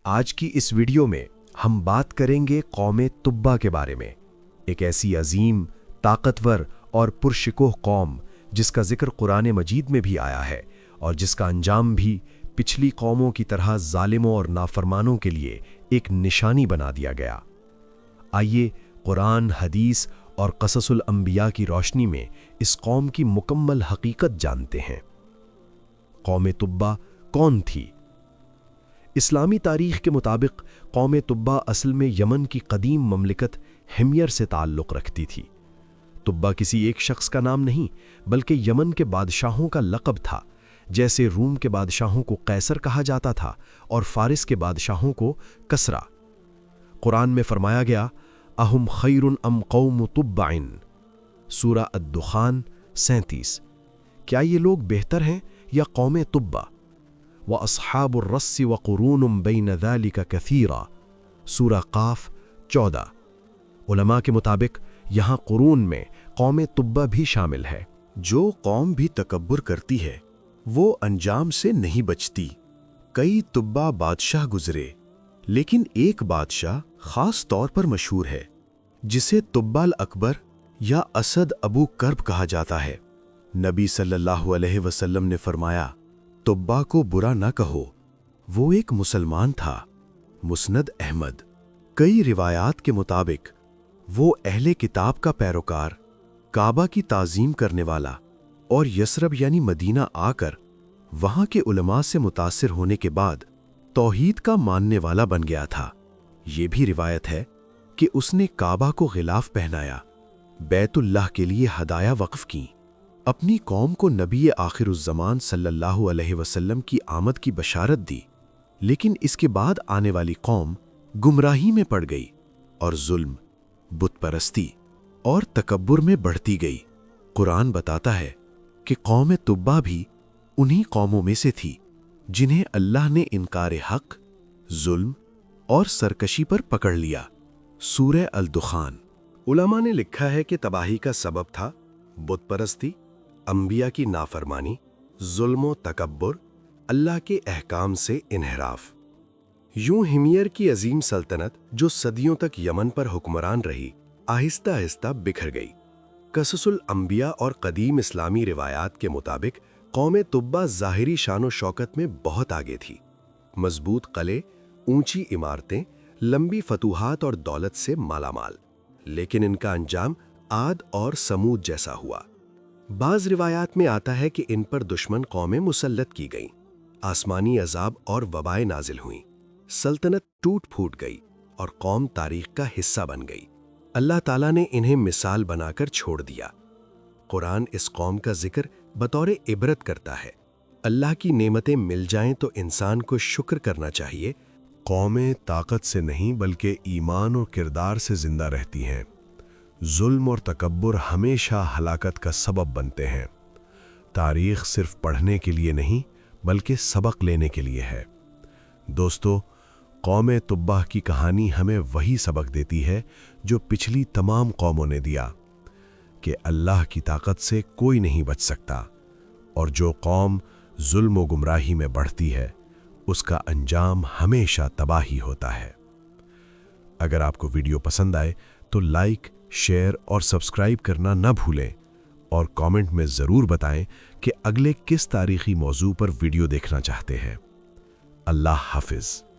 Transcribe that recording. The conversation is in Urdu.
آج کی اس ویڈیو میں ہم بات کریں گے قوم تبا کے بارے میں، ایک ایسی عظیم، طاقتور اور پرشکوہ قوم جس کا ذکر قرآن مجید میں بھی آیا ہے اور جس کا انجام بھی پچھلی قوموں کی طرح ظالموں اور نافرمانوں کے لیے ایک نشانی بنا دیا گیا۔ آئیے قرآن، حدیث اور قصص الانبیاء کی روشنی میں اس قوم کی مکمل حقیقت جانتے ہیں۔ قوم تبا کون تھی؟ اسلامی تاریخ کے مطابق قوم تبا اصل میں یمن کی قدیم مملکت حمیر سے تعلق رکھتی تھی۔ تبا کسی ایک شخص کا نام نہیں بلکہ یمن کے بادشاہوں کا لقب تھا، جیسے روم کے بادشاہوں کو قیصر کہا جاتا تھا اور فارس کے بادشاہوں کو کسریٰ۔ قرآن میں فرمایا گیا، اہم خیر ام قوم تبع، سورہ الدخان 37۔ کیا یہ لوگ بہتر ہیں یا قوم تبا؟ وَأَصْحَابُ الرَّسِّ وَقُرُونٌ بَيْنَ ذَلِكَ كَثِيرًا، سورہ قاف 14۔ علماء کے مطابق یہاں قرون میں قوم تبا بھی شامل ہے۔ جو قوم بھی تکبر کرتی ہے وہ انجام سے نہیں بچتی۔ کئی تبا بادشاہ گزرے، لیکن ایک بادشاہ خاص طور پر مشہور ہے جسے تبا الاکبر یا اسد ابو کرب کہا جاتا ہے۔ نبی صلی اللہ علیہ وسلم نے فرمایا، تبا کو برا نہ کہو، وہ ایک مسلمان تھا۔ مسند احمد۔ کئی روایات کے مطابق وہ اہل کتاب کا پیروکار، کعبہ کی تعظیم کرنے والا اور یثرب یعنی مدینہ آ کر وہاں کے علماء سے متاثر ہونے کے بعد توحید کا ماننے والا بن گیا تھا۔ یہ بھی روایت ہے کہ اس نے کعبہ کو غلاف پہنایا، بیت اللہ کے لیے ہدایہ وقف کیں، اپنی قوم کو نبی آخر الزمان صلی اللہ علیہ وسلم کی آمد کی بشارت دی، لیکن اس کے بعد آنے والی قوم گمراہی میں پڑ گئی اور ظلم، بت پرستی اور تکبر میں بڑھتی گئی۔ قرآن بتاتا ہے کہ قوم تبا بھی انہی قوموں میں سے تھی جنہیں اللہ نے انکار حق، ظلم اور سرکشی پر پکڑ لیا۔ سورہ الدخان۔ علماء نے لکھا ہے کہ تباہی کا سبب تھا بت پرستی، انبیاء کی نافرمانی، ظلم و تکبر، اللہ کے احکام سے انحراف۔ یوں حمیر کی عظیم سلطنت جو صدیوں تک یمن پر حکمران رہی، آہستہ آہستہ بکھر گئی۔ قصص الانبیاء اور قدیم اسلامی روایات کے مطابق قوم تبا ظاہری شان و شوکت میں بہت آگے تھی۔ مضبوط قلعے، اونچی عمارتیں، لمبی فتوحات اور دولت سے مالا مال، لیکن ان کا انجام عاد اور سمود جیسا ہوا۔ بعض روایات میں آتا ہے کہ ان پر دشمن قومیں مسلط کی گئیں، آسمانی عذاب اور وبائیں نازل ہوئیں، سلطنت ٹوٹ پھوٹ گئی اور قوم تاریخ کا حصہ بن گئی۔ اللہ تعالیٰ نے انہیں مثال بنا کر چھوڑ دیا۔ قرآن اس قوم کا ذکر بطور عبرت کرتا ہے۔ اللہ کی نعمتیں مل جائیں تو انسان کو شکر کرنا چاہیے۔ قومیں طاقت سے نہیں بلکہ ایمان اور کردار سے زندہ رہتی ہیں۔ ظلم اور تکبر ہمیشہ ہلاکت کا سبب بنتے ہیں۔ تاریخ صرف پڑھنے کے لیے نہیں بلکہ سبق لینے کے لیے ہے۔ دوستو، قوم تبا کی کہانی ہمیں وہی سبق دیتی ہے جو پچھلی تمام قوموں نے دیا، کہ اللہ کی طاقت سے کوئی نہیں بچ سکتا، اور جو قوم ظلم و گمراہی میں بڑھتی ہے اس کا انجام ہمیشہ تباہی ہوتا ہے۔ اگر آپ کو ویڈیو پسند آئے تو لائک، شیئر اور سبسکرائب کرنا نہ بھولیں، اور کامنٹ میں ضرور بتائیں کہ اگلے کس تاریخی موضوع پر ویڈیو دیکھنا چاہتے ہیں۔ اللہ حافظ۔